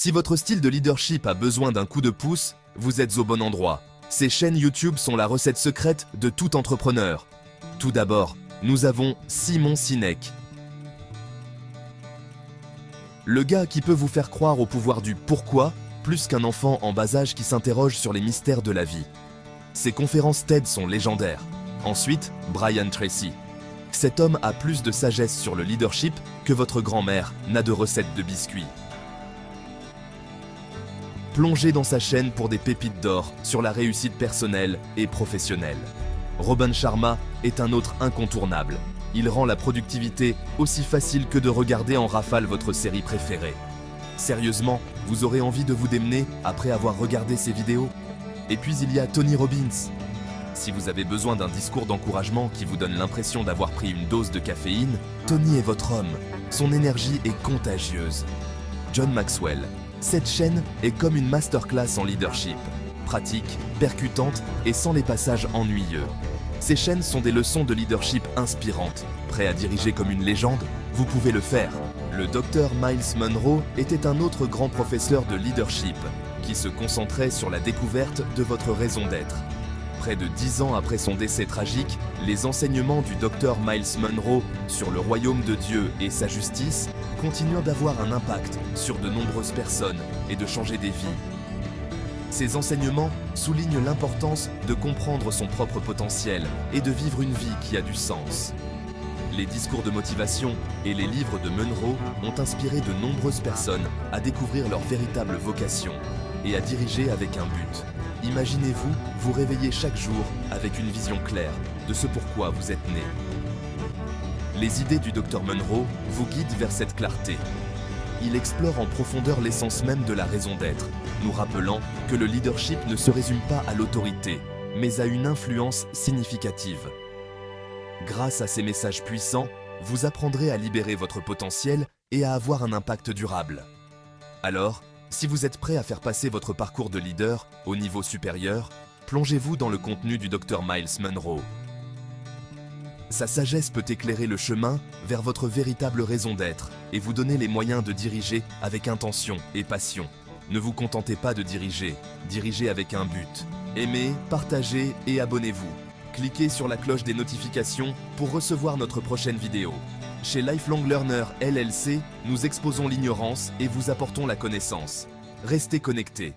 Si votre style de leadership a besoin d'un coup de pouce, vous êtes au bon endroit. Ces chaînes YouTube sont la recette secrète de tout entrepreneur. Tout d'abord, nous avons Simon Sinek. Le gars qui peut vous faire croire au pouvoir du pourquoi, plus qu'un enfant en bas âge qui s'interroge sur les mystères de la vie. Ses conférences TED sont légendaires. Ensuite, Brian Tracy. Cet homme a plus de sagesse sur le leadership que votre grand-mère n'a de recettes de biscuits. Plongez dans sa chaîne pour des pépites d'or sur la réussite personnelle et professionnelle. Robin Sharma est un autre incontournable. Il rend la productivité aussi facile que de regarder en rafale votre série préférée. Sérieusement, vous aurez envie de vous démener après avoir regardé ces vidéos? Et puis il y a Tony Robbins. Si vous avez besoin d'un discours d'encouragement qui vous donne l'impression d'avoir pris une dose de caféine, Tony est votre homme. Son énergie est contagieuse. John Maxwell. Cette chaîne est comme une masterclass en leadership. Pratique, percutante et sans les passages ennuyeux. Ces chaînes sont des leçons de leadership inspirantes. Prêt à diriger comme une légende? Vous pouvez le faire. Le docteur Myles Munroe était un autre grand professeur de leadership qui se concentrait sur la découverte de votre raison d'être. Près de 10 ans après son décès tragique, les enseignements du docteur Myles Munroe sur le royaume de Dieu et sa justice continuent d'avoir un impact sur de nombreuses personnes et de changer des vies. Ces enseignements soulignent l'importance de comprendre son propre potentiel et de vivre une vie qui a du sens. Les discours de motivation et les livres de Munroe ont inspiré de nombreuses personnes à découvrir leur véritable vocation et à diriger avec un but. Imaginez-vous vous réveiller chaque jour avec une vision claire de ce pourquoi vous êtes né. Les idées du Dr Munroe vous guident vers cette clarté. Il explore en profondeur l'essence même de la raison d'être, nous rappelant que le leadership ne se résume pas à l'autorité, mais à une influence significative. Grâce à ces messages puissants, vous apprendrez à libérer votre potentiel et à avoir un impact durable. Alors, si vous êtes prêt à faire passer votre parcours de leader au niveau supérieur, plongez-vous dans le contenu du Dr Myles Munroe. Sa sagesse peut éclairer le chemin vers votre véritable raison d'être et vous donner les moyens de diriger avec intention et passion. Ne vous contentez pas de diriger, dirigez avec un but. Aimez, partagez et abonnez-vous. Cliquez sur la cloche des notifications pour recevoir notre prochaine vidéo. Chez Lifelong Learner LLC, nous exposons l'ignorance et vous apportons la connaissance. Restez connectés.